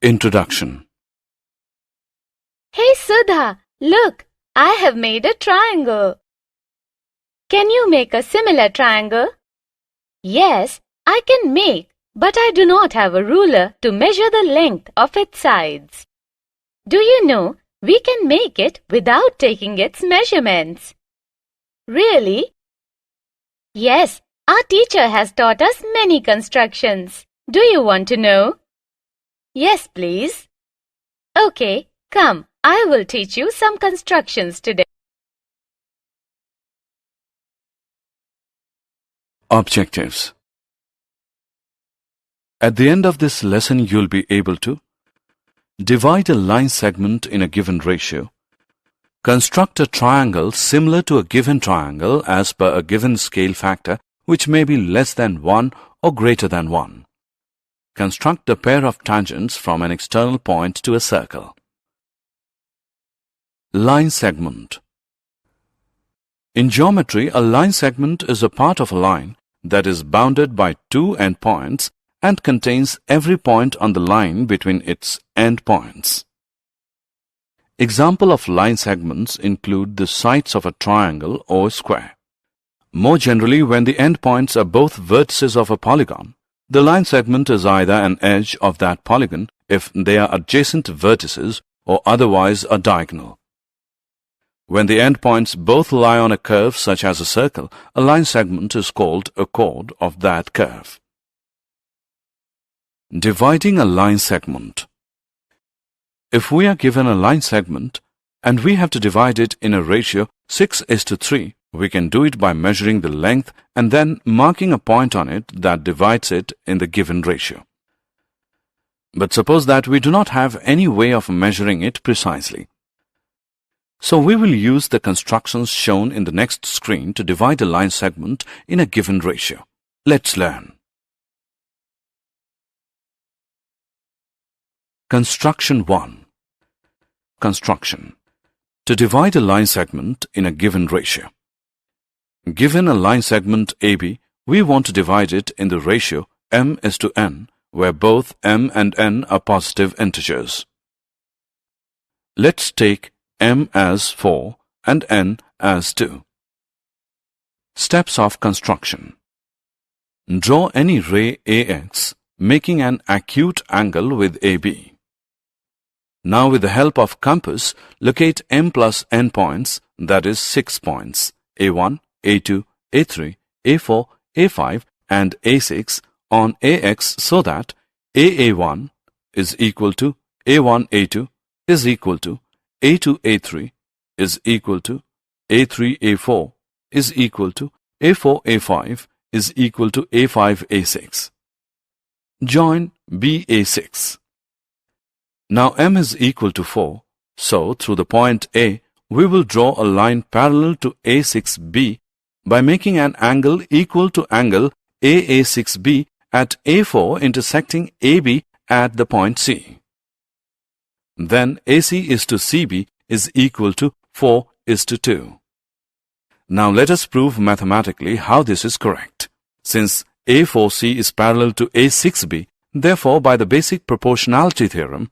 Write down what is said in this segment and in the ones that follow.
Introduction. Hey Sudha, look, I have made a triangle. Can you make a similar triangle? Yes, I can make, but I do not have a ruler to measure the length of its sides. Do you know, we can make it without taking its measurements. Really? Yes, our teacher has taught us many constructions. Do you want to know? Yes, please. Okay, come, I will teach you some constructions today. Objectives. At the end of this lesson, you'll be able to divide a line segment in a given ratio, construct a triangle similar to a given triangle as per a given scale factor which may be less than 1 or greater than 1. Construct a pair of tangents from an external point to a circle. Line segment. In geometry, a line segment is a part of a line that is bounded by two endpoints and contains every point on the line between its endpoints. Example of line segments include the sides of a triangle or square. More generally, when the endpoints are both vertices of a polygon, the line segment is either an edge of that polygon if they are adjacent vertices or otherwise a diagonal. When the endpoints both lie on a curve such as a circle, a line segment is called a chord of that curve. Dividing a line segment. If we are given a line segment and we have to divide it in a ratio 6:3, we can do it by measuring the length and then marking a point on it that divides it in the given ratio. But suppose that we do not have any way of measuring it precisely. So we will use the constructions shown in the next screen to divide a line segment in a given ratio. Let's learn. Construction 1. Construction. To divide a line segment in a given ratio. Given a line segment AB, we want to divide it in the ratio m:n, where both m and n are positive integers. Let's take m as 4 and n as 2. Steps of construction. Draw any ray AX, making an acute angle with AB. Now with the help of compass, locate m plus n points, that is 6 points, A1, A2, A3, A4, A5 and A6 on AX so that AA1 is equal to A1A2 is equal to A2A3 is equal to A3A4 is equal to A4A5 is equal to A5A6. Join BA6. Now m is equal to 4, so through the point A, we will draw a line parallel to A6B by making an angle equal to angle AA6B at A4 intersecting AB at the point C. Then AC is to CB is equal to 4:2. Now let us prove mathematically how this is correct. Since A4C is parallel to A6B, therefore by the basic proportionality theorem,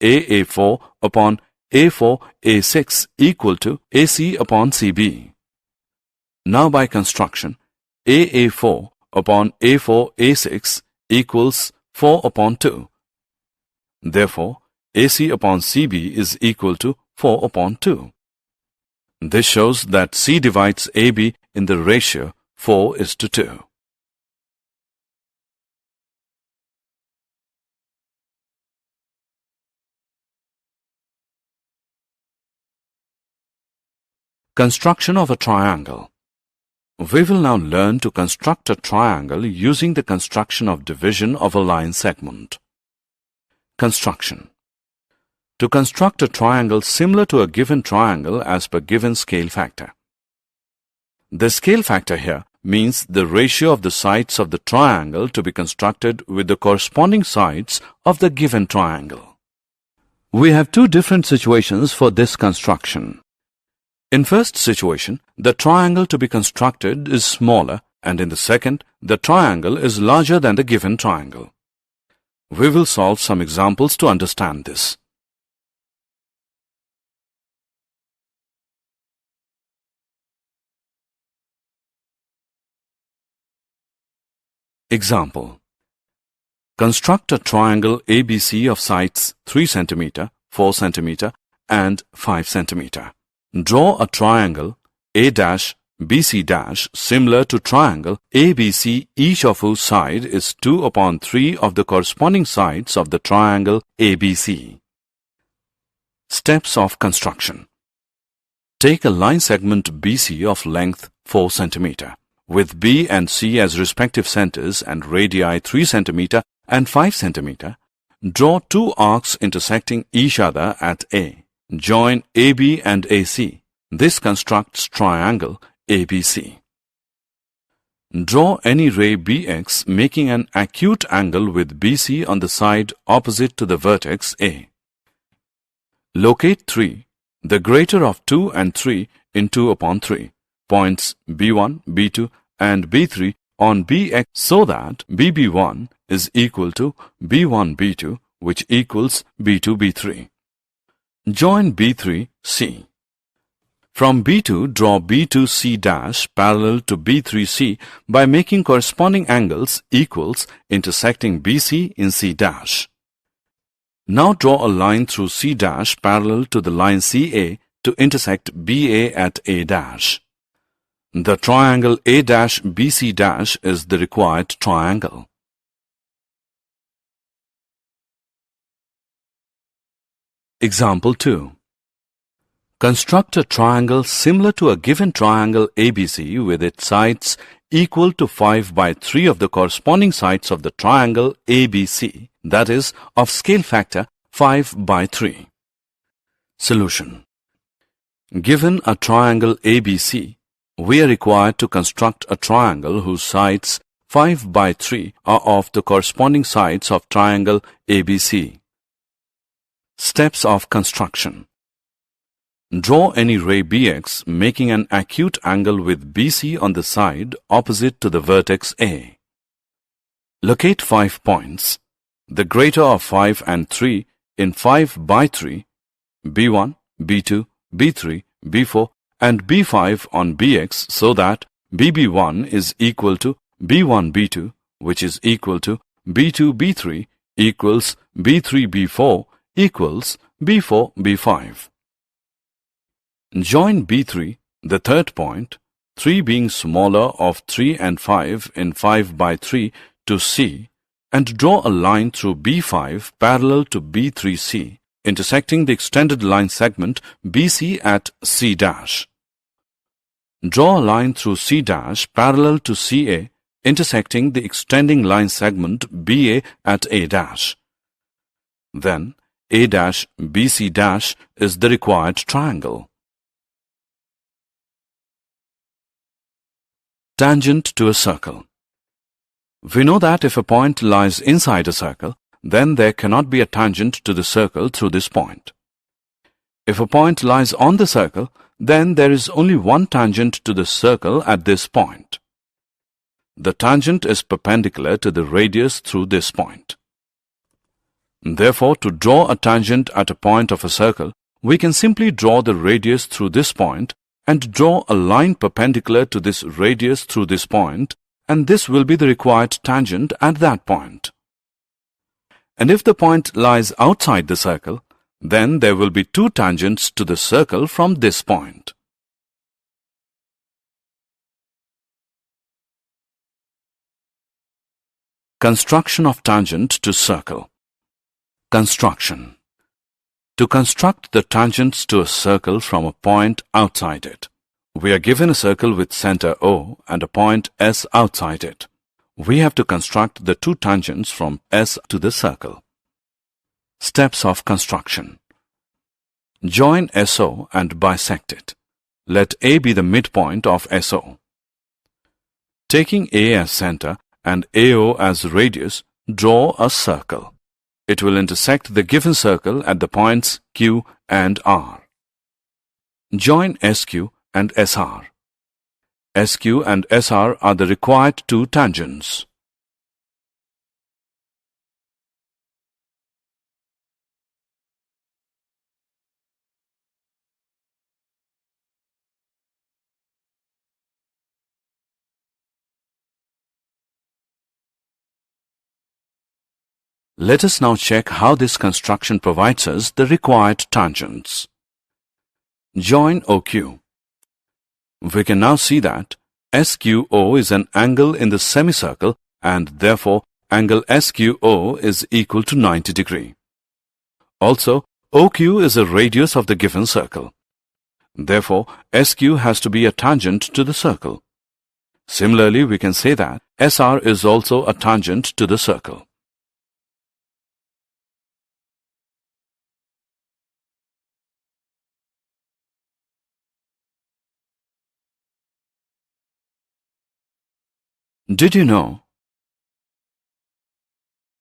AA4 upon A4A6 equal to AC upon CB. Now by construction, AA4 upon A4A6 equals 4 upon 2. Therefore, AC upon CB is equal to 4 upon 2. This shows that C divides AB in the ratio 4:2. Construction of a triangle. We will now learn to construct a triangle using the construction of division of a line segment. Construction. To construct a triangle similar to a given triangle as per given scale factor. The scale factor here means the ratio of the sides of the triangle to be constructed with the corresponding sides of the given triangle. We have two different situations for this construction. In first situation, the triangle to be constructed is smaller, and in the second, the triangle is larger than the given triangle. We will solve some examples to understand this. Example. Construct a triangle ABC of sides 3 cm, 4 cm and 5 cm. Draw a triangle A-BC- similar to triangle ABC, each of whose side is 2/3 of the corresponding sides of the triangle ABC. Steps of construction. Take a line segment BC of length 4 cm. With B and C as respective centers and radii 3 cm and 5 cm, draw two arcs intersecting each other at A. Join AB and AC. This constructs triangle ABC. Draw any ray BX making an acute angle with BC on the side opposite to the vertex A. Locate 3, the greater of 2 and 3 in 2/3, points B1, B2 and B3 on BX so that BB1 is equal to B1, B2, which equals B2, B3. Join B3, C. From B2, draw B2C' parallel to B3C by making corresponding angles equals intersecting BC in C'. Now draw a line through C' parallel to the line CA to intersect BA at A'. The triangle A'-BC' is the required triangle. Example 2. Construct a triangle similar to a given triangle ABC with its sides equal to 5/3 of the corresponding sides of the triangle ABC, that is, of scale factor 5/3. Solution. Given a triangle ABC, we are required to construct a triangle whose sides 5/3 are of the corresponding sides of triangle ABC. Steps of construction. Draw any ray BX making an acute angle with BC on the side opposite to the vertex A. Locate 5 points, the greater of 5 and 3 in 5/3, B1, B2, B3, B4 and B5 on BX so that BB1 is equal to B1, B2, which is equal to B2, B3 equals B3, B4 equals B4, B5. Join B3, the third point, 3 being smaller of 3 and 5 in 5/3 to C, and draw a line through B5 parallel to B3C, intersecting the extended line segment BC at C'. Draw a line through C' parallel to CA, intersecting the extending line segment BA at A'. Then A'-BC' is the required triangle. Tangent to a circle. We know that if a point lies inside a circle, then there cannot be a tangent to the circle through this point. If a point lies on the circle, then there is only one tangent to the circle at this point. The tangent is perpendicular to the radius through this point. Therefore, to draw a tangent at a point of a circle, we can simply draw the radius through this point and draw a line perpendicular to this radius through this point, and this will be the required tangent at that point. And if the point lies outside the circle, then there will be two tangents to the circle from this point. Construction of tangent to circle. Construction. To construct the tangents to a circle from a point outside it, we are given a circle with center O and a point S outside it. We have to construct the two tangents from S to the circle. Steps of construction. Join SO and bisect it. Let A be the midpoint of SO. Taking A as center and AO as radius, draw a circle. It will intersect the given circle at the points Q and R. Join SQ and SR. SQ and SR are the required two tangents. Let us now check how this construction provides us the required tangents. Join OQ. We can now see that SQO is an angle in the semicircle and therefore angle SQO is equal to 90 degrees. Also, OQ is a radius of the given circle. Therefore, SQ has to be a tangent to the circle. Similarly, we can say that SR is also a tangent to the circle. Did you know?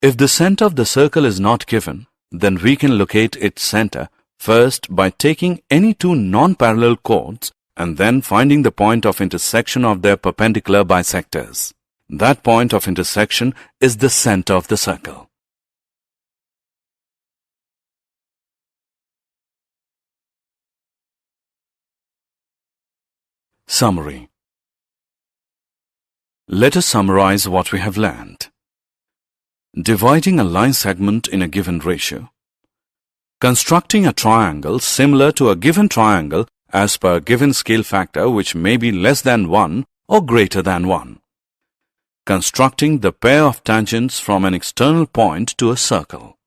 If the center of the circle is not given, then we can locate its center first by taking any two non-parallel chords and then finding the point of intersection of their perpendicular bisectors. That point of intersection is the center of the circle. Summary. Let us summarize what we have learned. Dividing a line segment in a given ratio. Constructing a triangle similar to a given triangle as per a given scale factor which may be less than 1 or greater than 1. Constructing the pair of tangents from an external point to a circle.